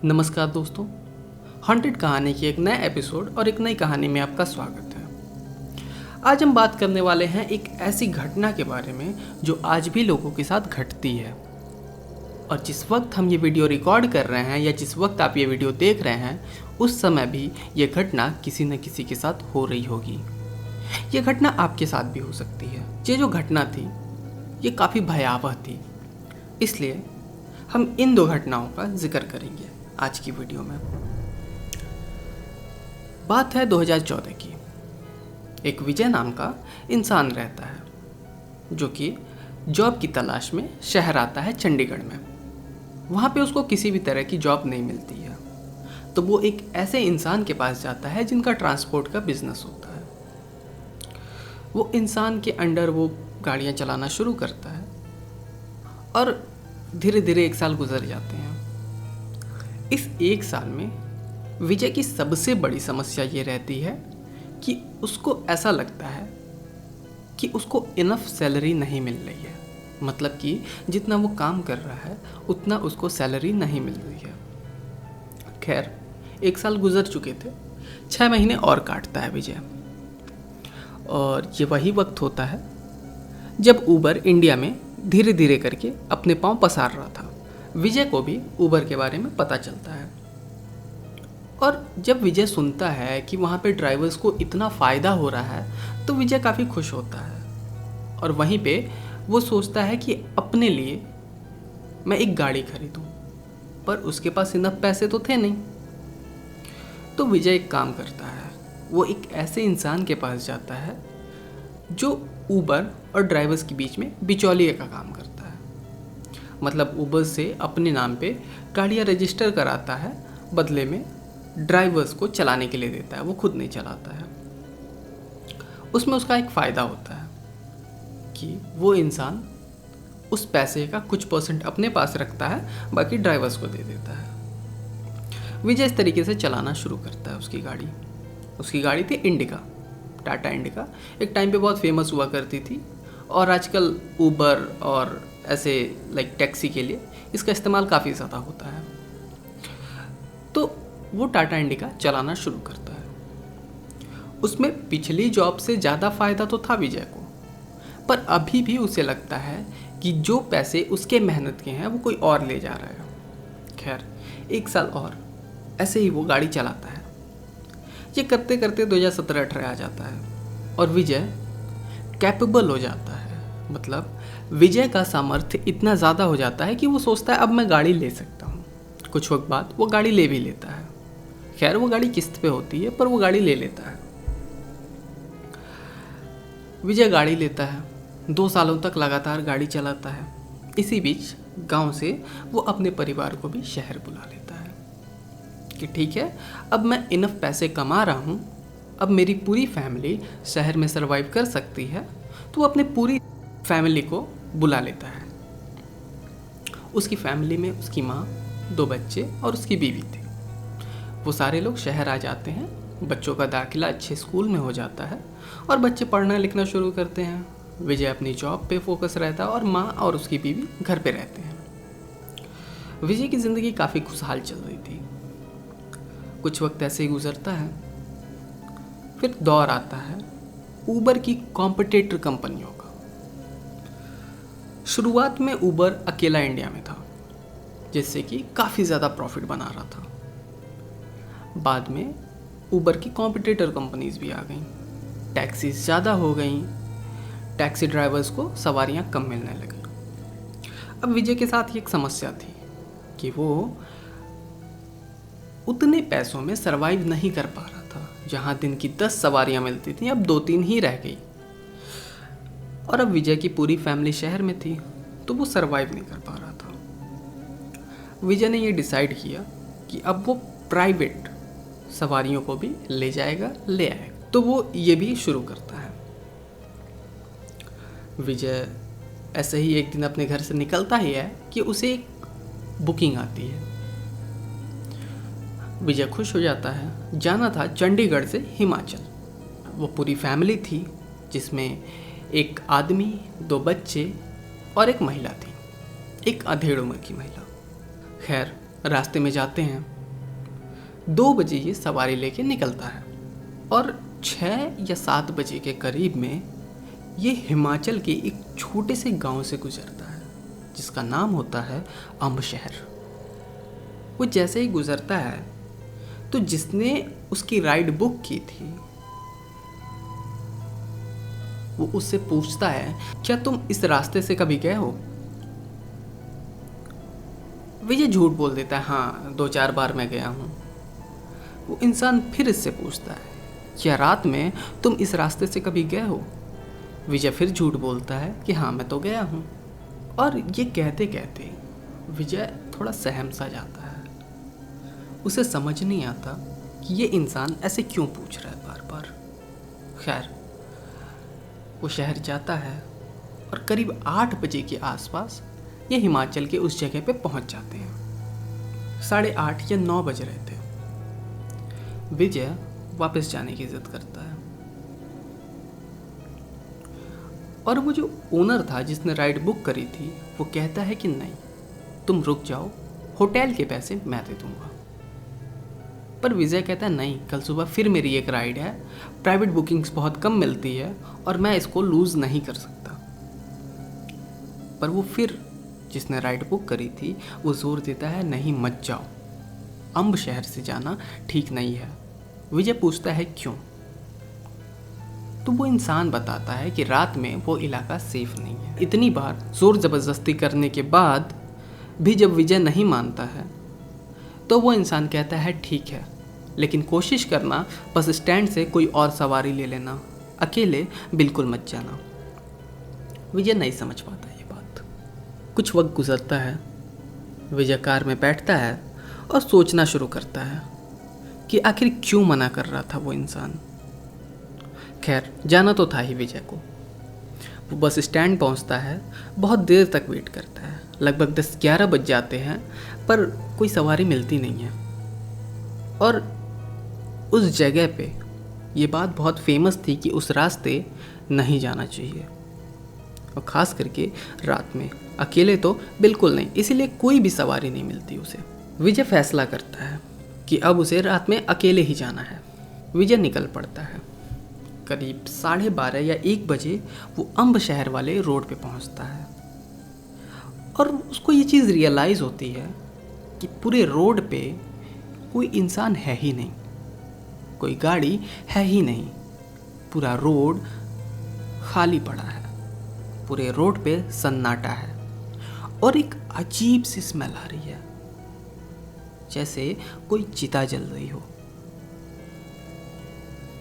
नमस्कार दोस्तों, हॉन्टेड कहानी की एक नए एपिसोड और एक नई कहानी में आपका स्वागत है। आज हम बात करने वाले हैं एक ऐसी घटना के बारे में जो आज भी लोगों के साथ घटती है। और जिस वक्त हम ये वीडियो रिकॉर्ड कर रहे हैं या जिस वक्त आप ये वीडियो देख रहे हैं, उस समय भी ये घटना किसी न किसी के साथ हो रही होगी। ये घटना आपके साथ भी हो सकती है। ये जो घटना थी ये काफ़ी भयावह थी, इसलिए हम इन दो घटनाओं का जिक्र करेंगे आज की वीडियो में। बात है 2014 की। एक विजय नाम का इंसान रहता है जो कि जॉब की तलाश में शहर आता है चंडीगढ़ में। वहाँ पे उसको किसी भी तरह की जॉब नहीं मिलती है, तो वो एक ऐसे इंसान के पास जाता है जिनका ट्रांसपोर्ट का बिजनेस होता है। वो इंसान के अंडर वो गाड़ियाँ चलाना शुरू करता है और धीरे धीरे एक साल गुजर जाते हैं। इस एक साल में विजय की सबसे बड़ी समस्या ये रहती है कि उसको ऐसा लगता है कि उसको इनफ सैलरी नहीं मिल रही है। मतलब कि जितना वो काम कर रहा है उतना उसको सैलरी नहीं मिल रही है। खैर, एक साल गुजर चुके थे, 6 महीने और काटता है विजय। और ये वही वक्त होता है जब उबर इंडिया में धीरे धीरे करके अपने पांव पसार रहा था। विजय को भी उबर के बारे में पता चलता है और जब विजय सुनता है कि वहाँ पे ड्राइवर्स को इतना फ़ायदा हो रहा है तो विजय काफ़ी खुश होता है। और वहीं पे वो सोचता है कि अपने लिए मैं एक गाड़ी खरीदूं, पर उसके पास इनफ पैसे तो थे नहीं। तो विजय एक काम करता है, वो एक ऐसे इंसान के पास जाता है जो उबर और ड्राइवर्स के बीच में बिचौलिए का काम करता है। मतलब उबर से अपने नाम पे गाड़ियाँ रजिस्टर कराता है, बदले में ड्राइवर्स को चलाने के लिए देता है, वो खुद नहीं चलाता है। उसमें उसका एक फ़ायदा होता है कि वो इंसान उस पैसे का कुछ % अपने पास रखता है, बाकी ड्राइवर्स को दे देता है। विजय इस तरीके से चलाना शुरू करता है उसकी गाड़ी। उसकी गाड़ी थी इंडिका, टाटा इंडिका। एक टाइम पे बहुत फेमस हुआ करती थी और आजकल उबर और ऐसे लाइक टैक्सी के लिए इसका इस्तेमाल काफ़ी ज़्यादा होता है। तो वो टाटा इंडिका चलाना शुरू करता है। उसमें पिछली जॉब से ज़्यादा फ़ायदा तो था विजय को, पर अभी भी उसे लगता है कि जो पैसे उसके मेहनत के हैं वो कोई और ले जा रहा है। खैर, एक साल और ऐसे ही वो गाड़ी चलाता है। ये करते करते 2017-18 आ जाता है और विजय कैपेबल हो जाता है। मतलब विजय का सामर्थ्य इतना ज़्यादा हो जाता है कि वो सोचता है अब मैं गाड़ी ले सकता हूँ। कुछ वक्त बाद वो गाड़ी ले भी लेता है। खैर, वो गाड़ी किस्त पे होती है, पर वो गाड़ी ले लेता है। विजय गाड़ी लेता है, 2 सालों तक लगातार गाड़ी चलाता है। इसी बीच गांव से वो अपने परिवार को भी शहर बुला लेता है कि ठीक है, अब मैं इनफ पैसे कमा रहा हूँ, अब मेरी पूरी फैमिली शहर में सरवाइव कर सकती है। तो वो अपने पूरी फैमिली को बुला लेता है। उसकी फैमिली में उसकी माँ, 2 बच्चे और उसकी बीवी थी। वो सारे लोग शहर आ जाते हैं। बच्चों का दाखिला अच्छे स्कूल में हो जाता है और बच्चे पढ़ना लिखना शुरू करते हैं। विजय अपनी जॉब पे फोकस रहता है और माँ और उसकी बीवी घर पे रहते हैं। विजय की ज़िंदगी काफ़ी खुशहाल चल रही थी। कुछ वक्त ऐसे ही गुजरता है। फिर दौर आता है उबर की कॉम्पिटिटर कंपनियों का। शुरुआत में उबर अकेला इंडिया में था, जिससे कि काफ़ी ज़्यादा प्रॉफिट बना रहा था। बाद में उबर की कॉम्पिटिटर कंपनीज भी आ गईं, टैक्सीज ज़्यादा हो गईं, टैक्सी ड्राइवर्स को सवारियां कम मिलने लगीं। अब विजय के साथ एक समस्या थी कि वो उतने पैसों में सरवाइव नहीं कर पा रहा था। जहाँ दिन की 10 सवारियां मिलती थी, अब 2-3 ही रह गई। और अब विजय की पूरी फैमिली शहर में थी, तो वो सरवाइव नहीं कर पा रहा था। विजय ने ये डिसाइड किया कि अब वो प्राइवेट सवारियों को भी ले जाएगा, ले आएगा। तो वो ये भी शुरू करता है। विजय ऐसे ही एक दिन अपने घर से निकलता ही है कि उसे एक बुकिंग आती है। विजय खुश हो जाता है। जाना था चंडीगढ़ से हिमाचल। वो पूरी फैमिली थी, जिसमें एक आदमी, 2 बच्चे और एक महिला थी, एक अधेड़ उम्र की महिला। खैर, रास्ते में जाते हैं 2 बजे ये सवारी लेके निकलता है और 6 या 7 बजे के करीब में ये हिमाचल के एक छोटे से गांव से गुजरता है जिसका नाम होता है अम्ब शहर। वो जैसे ही गुजरता है तो जिसने उसकी राइड बुक की थी वो उससे पूछता है, क्या तुम इस रास्ते से कभी गए हो? विजय झूठ बोल देता है, हाँ 2-4 बार मैं गया हूँ। वो इंसान फिर इससे पूछता है, क्या रात में तुम इस रास्ते से कभी गए हो? विजय फिर झूठ बोलता है कि हाँ मैं तो गया हूँ। और ये कहते कहते विजय थोड़ा सहम सा जाता है। उसे समझ नहीं आता कि ये इंसान ऐसे क्यों पूछ रहा है बार बार। खैर वो शहर जाता है और करीब 8 बजे के आसपास ये हिमाचल के उस जगह पे पहुंच जाते हैं। 8:30 या 9 बज रहे थे। विजय वापस जाने की जिद करता है और वो जो ओनर था जिसने राइड बुक करी थी वो कहता है कि नहीं, तुम रुक जाओ, होटल के पैसे मैं दे दूंगा। पर विजय कहता है नहीं, कल सुबह फिर मेरी एक राइड है, प्राइवेट बुकिंग्स बहुत कम मिलती है और मैं इसको लूज़ नहीं कर सकता। पर वो फिर जिसने राइड बुक करी थी वो जोर देता है, नहीं मत जाओ, अम्ब शहर से जाना ठीक नहीं है। विजय पूछता है क्यों? तो वो इंसान बताता है कि रात में वो इलाका सेफ नहीं है। इतनी बार जोर ज़बरदस्ती करने के बाद भी जब विजय नहीं मानता है तो वो इंसान कहता है ठीक है, लेकिन कोशिश करना बस स्टैंड से कोई और सवारी ले लेना, अकेले बिल्कुल मत जाना। विजय नहीं समझ पाता ये बात। कुछ वक्त गुजरता है, विजय कार में बैठता है और सोचना शुरू करता है कि आखिर क्यों मना कर रहा था वो इंसान। खैर जाना तो था ही विजय को। वो बस स्टैंड पहुंचता है, बहुत देर तक वेट करता है, लगभग 10-11 बज जाते हैं पर कोई सवारी मिलती नहीं है। और उस जगह पे ये बात बहुत फेमस थी कि उस रास्ते नहीं जाना चाहिए, और ख़ास करके रात में अकेले तो बिल्कुल नहीं, इसीलिए कोई भी सवारी नहीं मिलती उसे। विजय फैसला करता है कि अब उसे रात में अकेले ही जाना है। विजय निकल पड़ता है। करीब 12:30 या 1 बजे वो अम्ब शहर वाले रोड पे पहुंचता है और उसको ये चीज़ रियलाइज़ होती है कि पूरे रोड पे कोई इंसान है ही नहीं, कोई गाड़ी है ही नहीं, पूरा रोड खाली पड़ा है, पूरे रोड पे सन्नाटा है और एक अजीब सी स्मेल आ रही है, जैसे कोई चिता जल रही हो।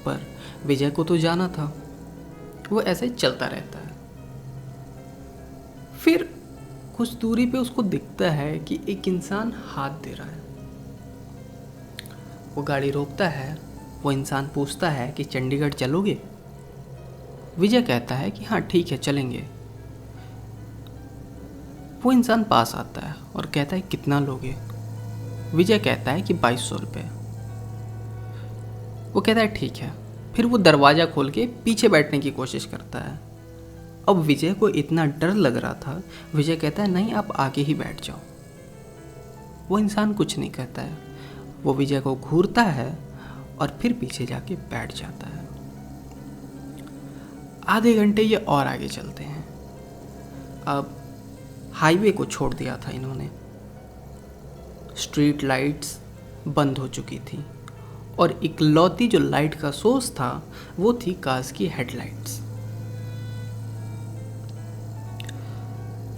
पर विजय को तो जाना था, वो ऐसे चलता रहता है। फिर कुछ दूरी पे उसको दिखता है कि एक इंसान हाथ दे रहा है। वो गाड़ी रोकता है, वो इंसान पूछता है कि चंडीगढ़ चलोगे? विजय कहता है कि हाँ ठीक है चलेंगे। वो इंसान पास आता है और कहता है कितना लोगे? विजय कहता है कि 2200 रुपये। वो कहता है ठीक है। फिर वो दरवाज़ा खोल के पीछे बैठने की कोशिश करता है। अब विजय को इतना डर लग रहा था, विजय कहता है नहीं आप आगे ही बैठ जाओ। वो इंसान कुछ नहीं कहता है, वो विजय को घूरता है और फिर पीछे जाके बैठ जाता है। आधे घंटे ये और आगे चलते हैं। अब हाईवे को छोड़ दिया था इन्होंने, स्ट्रीट लाइट्स बंद हो चुकी थी और इकलौती जो लाइट का सोर्स था वो थी कार्स की हेडलाइट्स।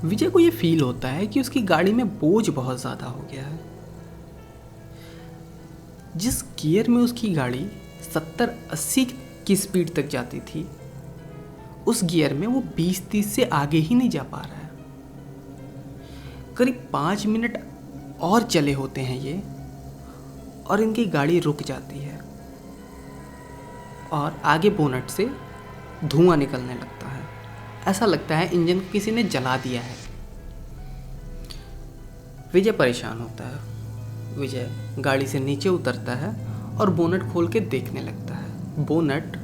विजय को ये फील होता है कि उसकी गाड़ी में बोझ बहुत ज़्यादा हो गया है। जिस गियर में उसकी गाड़ी 70-80 की स्पीड तक जाती थी, उस गियर में वो 20-30 से आगे ही नहीं जा पा रहा है। करीब 5 मिनट और चले होते हैं ये, और इनकी गाड़ी रुक जाती है और आगे बोनट से धुआं निकलने लगता है। ऐसा लगता है इंजन को किसी ने जला दिया है। विजय परेशान होता है। विजय गाड़ी से नीचे उतरता है और बोनट खोल के देखने लगता है। बोनट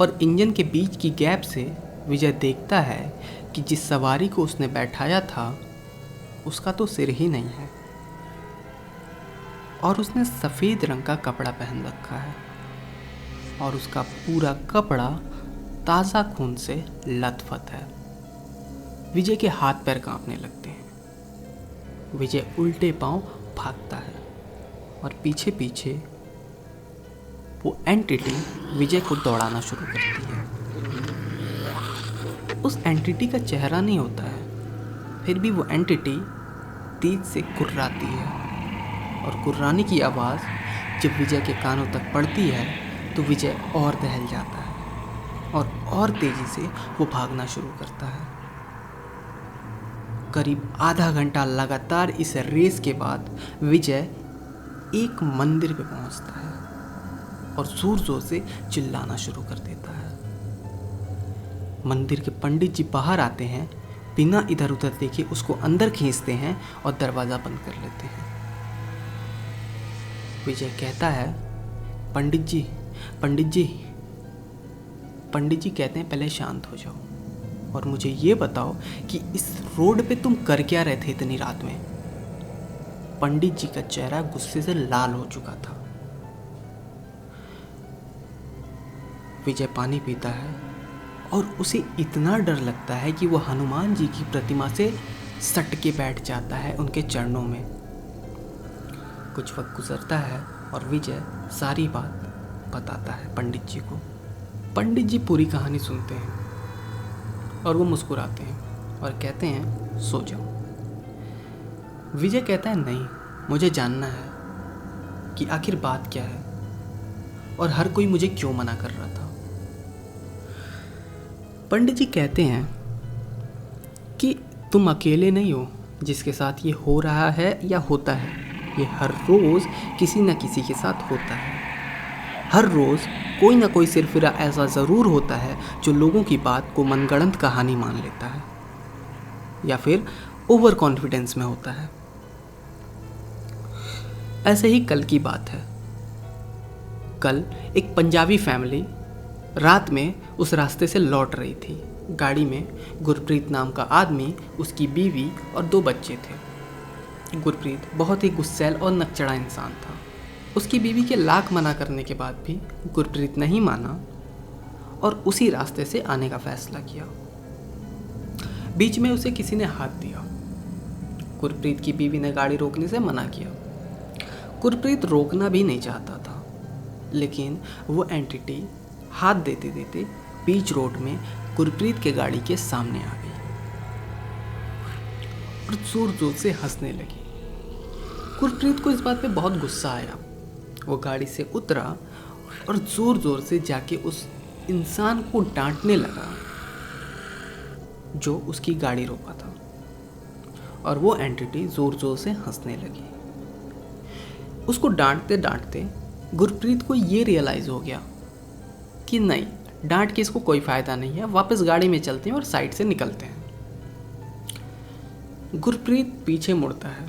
और इंजन के बीच की गैप से विजय देखता है कि जिस सवारी को उसने बैठाया था उसका तो सिर ही नहीं है और उसने सफ़ेद रंग का कपड़ा पहन रखा है और उसका पूरा कपड़ा ताज़ा खून से लथपथ है। विजय के हाथ पैर कांपने लगते हैं। विजय उल्टे पांव भागता है और पीछे पीछे वो एंटिटी विजय को दौड़ाना शुरू करती है। उस एंटिटी का चेहरा नहीं होता है, फिर भी वो एंटिटी तेज से कुर्राती है और कुर्राने की आवाज़ जब विजय के कानों तक पड़ती है तो विजय और दहल जाता है और तेज़ी से वो भागना शुरू करता है। करीब आधा घंटा लगातार इस रेस के बाद विजय एक मंदिर पे पहुंचता है और जोर जोर से चिल्लाना शुरू कर देता है। मंदिर के पंडित जी बाहर आते हैं, बिना इधर उधर देखे उसको अंदर खींचते हैं और दरवाज़ा बंद कर लेते हैं। विजय कहता है, पंडित जी। पंडित जी कहते हैं, पहले शांत हो जाओ और मुझे ये बताओ कि इस रोड पे तुम कर क्या रहे थे इतनी रात में। पंडित जी का चेहरा गुस्से से लाल हो चुका था। विजय पानी पीता है और उसे इतना डर लगता है कि वो हनुमान जी की प्रतिमा से सट के बैठ जाता है उनके चरणों में। कुछ वक्त गुजरता है और विजय सारी बात बताता है पंडित जी को। पंडित जी पूरी कहानी सुनते हैं और वो मुस्कुराते हैं और कहते हैं, सो जाओ। विजय कहता है, नहीं, मुझे जानना है कि आखिर बात क्या है और हर कोई मुझे क्यों मना कर रहा था। पंडित जी कहते हैं कि तुम अकेले नहीं हो जिसके साथ ये हो रहा है या होता है। ये हर रोज़ किसी न किसी के साथ होता है। हर रोज़ कोई ना कोई सिरफिरा ऐसा ज़रूर होता है जो लोगों की बात को मनगढ़ंत कहानी मान लेता है या फिर ओवर कॉन्फिडेंस में होता है। ऐसे ही कल की बात है। कल एक पंजाबी फैमिली रात में उस रास्ते से लौट रही थी। गाड़ी में गुरप्रीत नाम का आदमी, उसकी बीवी और 2 बच्चे थे। गुरप्रीत बहुत ही गुस्सैल और नकचड़ा इंसान था। उसकी बीवी के लाख मना करने के बाद भी गुरप्रीत नहीं माना और उसी रास्ते से आने का फैसला किया। बीच में उसे किसी ने हाथ दिया। गुरप्रीत की बीवी ने गाड़ी रोकने से मना किया। गुरप्रीत रोकना भी नहीं चाहता था, लेकिन वो एंटिटी हाथ देते देते बीच रोड में गुरप्रीत के गाड़ी के सामने आ गई और जोर जोर से हंसने लगी। गुरप्रीत को इस बात पे बहुत गुस्सा आया। वो गाड़ी से उतरा और जोर जोर से जाके उस इंसान को डांटने लगा जो उसकी गाड़ी रोका था और वो एंटिटी जोर जोर से हंसने लगी। उसको डांटते डांटते गुरप्रीत को ये रियलाइज़ हो गया कि नहीं, डांट के इसको कोई फ़ायदा नहीं है, वापस गाड़ी में चलते हैं और साइड से निकलते हैं। गुरप्रीत पीछे मुड़ता है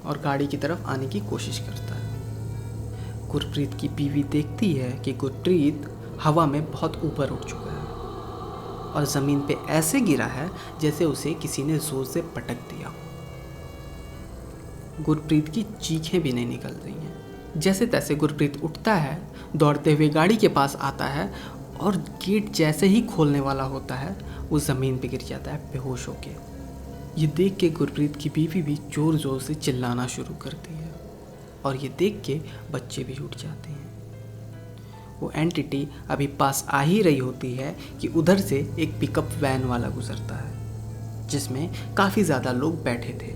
और गाड़ी की तरफ आने की कोशिश करता है। गुरप्रीत की बीवी देखती है कि गुरप्रीत हवा में बहुत ऊपर उठ चुका है और ज़मीन पे ऐसे गिरा है जैसे उसे किसी ने ज़ोर से पटक दिया। गुरप्रीत की चीखें भी नहीं निकल रही हैं। जैसे तैसे गुरप्रीत उठता है, दौड़ते हुए गाड़ी के पास आता है और गेट जैसे ही खोलने वाला होता है वो ज़मीन पे गिर जाता है बेहोश होके। ये देख के गुरप्रीत की बीवी भी ज़ोर ज़ोर से चिल्लाना शुरू करती है और ये देख के बच्चे भी उठ जाते हैं। वो एंटिटी अभी पास आ ही रही होती है कि उधर से एक पिकअप वैन वाला गुजरता है जिसमें काफ़ी ज़्यादा लोग बैठे थे।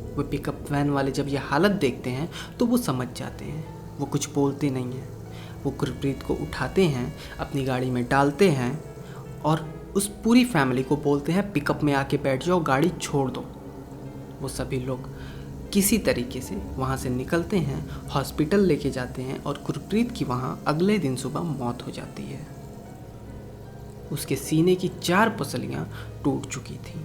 वो पिकअप वैन वाले जब ये हालत देखते हैं तो वो समझ जाते हैं। वो कुछ बोलते नहीं हैं। वो गुरप्रीत को उठाते हैं, अपनी गाड़ी में डालते हैं और उस पूरी फैमिली को बोलते हैं पिकअप में आके बैठ जाओ, गाड़ी छोड़ दो। वो सभी लोग किसी तरीके से वहाँ से निकलते हैं, हॉस्पिटल लेके जाते हैं और गुरप्रीत की वहाँ अगले दिन सुबह मौत हो जाती है। उसके सीने की 4 पसलियाँ टूट चुकी थीं।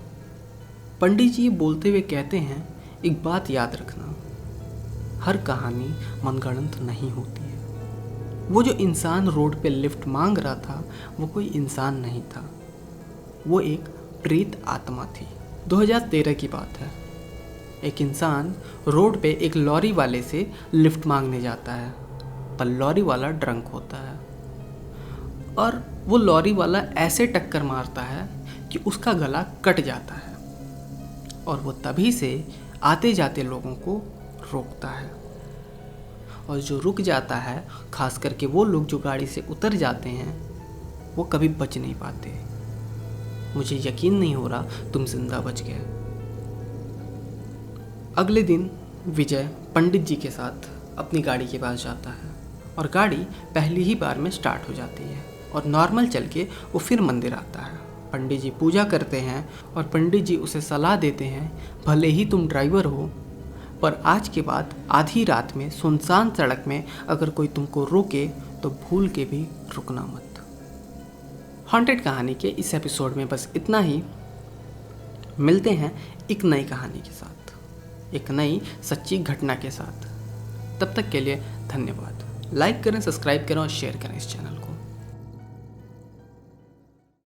पंडित जी बोलते हुए कहते हैं, एक बात याद रखना, हर कहानी मनगढ़ंत नहीं होती है। वो जो इंसान रोड पे लिफ्ट मांग रहा था वो कोई इंसान नहीं था, वो एक प्रेत आत्मा थी। 2013 की बात है। एक इंसान रोड पे एक लॉरी वाले से लिफ्ट मांगने जाता है, पर लॉरी वाला ड्रंक होता है और वो लॉरी वाला ऐसे टक्कर मारता है कि उसका गला कट जाता है और वो तभी से आते जाते लोगों को रोकता है। और जो रुक जाता है, खास करके वो लोग जो गाड़ी से उतर जाते हैं, वो कभी बच नहीं पाते। मुझे यकीन नहीं हो रहा तुम जिंदा बच गए। अगले दिन विजय पंडित जी के साथ अपनी गाड़ी के पास जाता है और गाड़ी पहली ही बार में स्टार्ट हो जाती है और नॉर्मल चल के वो फिर मंदिर आता है। पंडित जी पूजा करते हैं और पंडित जी उसे सलाह देते हैं, भले ही तुम ड्राइवर हो, पर आज के बाद आधी रात में सुनसान सड़क में अगर कोई तुमको रोके तो भूल के भी रुकना मत। हॉन्टेड कहानी के इस एपिसोड में बस इतना ही। मिलते हैं एक नई कहानी के साथ, एक नई सच्ची घटना के साथ। तब तक के लिए धन्यवाद। लाइक करें, सब्सक्राइब करें और शेयर करें इस चैनल को।